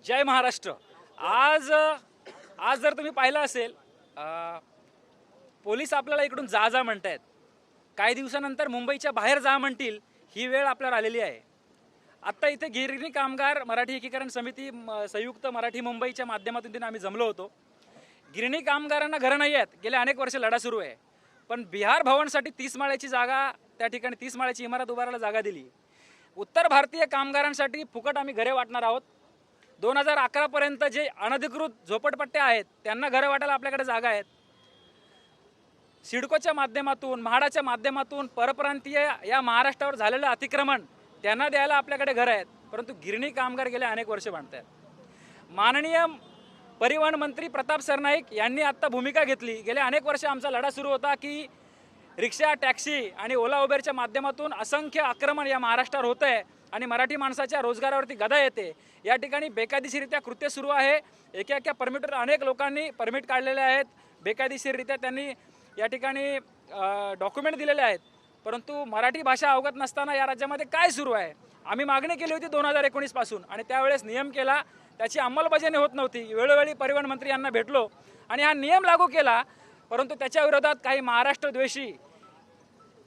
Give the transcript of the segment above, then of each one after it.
जय महाराष्ट्र। आज आज जर तुम्ही पाहिलं असेल, पोलीस आपल्याला इकडून जा जा म्हणतायत, काही दिवसानंतर मुंबईच्या बाहेर जा म्हणतील, ही वेळ आपल्याला आलेली आहे। आत्ता इथे गिरणी कामगार मराठी एकीकरण समिती संयुक्त मराठी मुंबईच्या माध्यमातून आम्ही जमलो होतो। गिरणी कामगारांना घरं नाही आहेत, गेले अनेक वर्ष लढा सुरू आहे, पण बिहार भवनसाठी 30 माळ्याची जागा, त्या ठिकाणी 30 माळ्याची इमारत उभारायला जागा दिली। उत्तर भारतीय कामगारांसाठी फुकट आम्ही घरे वाटणार आहोत। 2011 पर्यंत जे अनधिकृत झोपडपट्ट्या आहेत त्यांना घरं वाटायला आपल्याकडे जागा आहेत। सिडकोच्या माध्यमातून, म्हाडाच्या माध्यमातून परप्रांतीय या महाराष्ट्रावर झालेलं अतिक्रमण त्यांना द्यायला आपल्याकडे घरं आहेत, परंतु गिरणी कामगार गेले अनेक वर्ष बांधतात। माननीय परिवहन मंत्री प्रताप सरनाईक यांनी आत्ता भूमिका घेतली। गेले अनेक वर्ष आमचा लढा सुरू होता की रिक्षा, टॅक्सी आणि ओला उबेरच्या माध्यमातून असंख्य आक्रमण या महाराष्ट्रावर होत आहे आणि मराठी माणसाच्या रोजगारावरती गदा येते। या ठिकाणी बेकायदेशीररित्या कृत्य सुरू आहे। एका परमिटवर अनेक लोकांनी परमिट काढलेले आहेत, बेकायदेशीररित्या त्यांनी या ठिकाणी डॉक्युमेंट दिलेले आहेत, परंतु मराठी भाषा अवगत नसताना या राज्यामध्ये काय सुरू आहे। आम्ही मागणी केली होती 2019 पासून आणि त्यावेळेस नियम केला, त्याची अंमलबजावणी होत नव्हती। वेळोवेळी परिवहन मंत्री यांना भेटलो आणि हा नियम लागू केला, परंतु त्याच्या विरोधात काही महाराष्ट्रद्वेषी,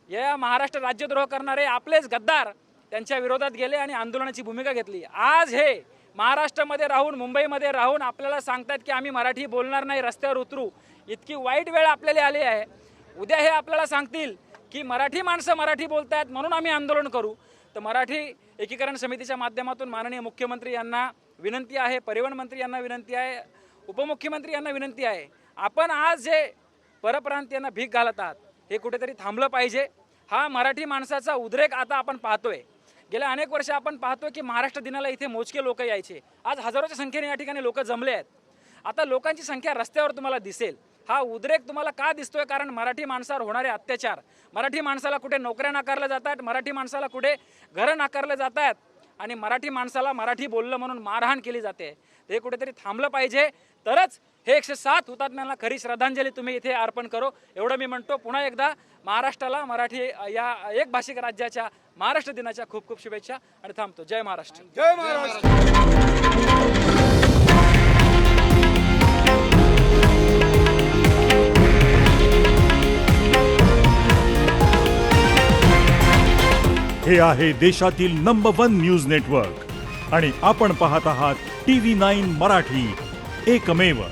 या महाराष्ट्र राज्यद्रोह करणारे आपलेच गद्दार त्यांच्या विरोधात गेले आणि आंदोलनाची भूमिका घेतली। आज हे महाराष्ट्रामध्ये राहून, मुंबईमध्ये राहून आपल्याला सांगतात की आम्ही मराठी बोलणार नाही, रस्त्यावर उतरू। इतकी वाईट वेळ आपल्याला आली आहे। उद्या हे आपल्याला सांगतील की मराठी माणसं मराठी बोलतायत म्हणून आम्ही आंदोलन करू। तर मराठी एकीकरण समितीच्या माध्यमातून माननीय मुख्यमंत्री यांना विनंती आहे, परिवहन मंत्री यांना विनंती आहे, उपमुख्यमंत्री यांना विनंती आहे, आपण आज जे परप्रांतीयांना भीक घालत आहात हे कुठेतरी थांबलं पाहिजे। हा मराठी माणसाचा उद्रेक आता आपण पाहतोय। गेल्या अनेक वर्ष आपण पाहतोय की महाराष्ट्र दिनाला इथे मोजके लोक यायचे, आज हजारोच्या संख्येने या ठिकाणी लोक जमले आहेत। आता लोकांची संख्या रस्त्यावर तुम्हाला दिसेल। हा उद्रेक तुम्हाला का दिसतोय? कारण मराठी माणसावर होणारे अत्याचार, मराठी माणसाला कुठे नोकऱ्या नाकारल्या जातात, मराठी माणसाला कुठे घरं नाकारले जात आहेत आणि मराठी माणसाला मराठी बोललं म्हणून मारहाण केली जाते। हे कुठेतरी थांबलं पाहिजे, तरच हे 107 हुतात्म्यांना खरी श्रद्धांजली तुम्ही इथे अर्पण करो, एवढं मी म्हणतो। पुन्हा एकदा महाराष्ट्राला, मराठी या एक भाषिक राज्याच्या महाराष्ट्र दिनाच्या खूप खूप शुभेच्छा आणि थांबतो। जय महाराष्ट्र। जय महाराष्ट्र। हे आहे देशातील नंबर 1 न्यूज नेटवर्क आणि आपण पाहत आहात TV9 मराठी, एकमेव।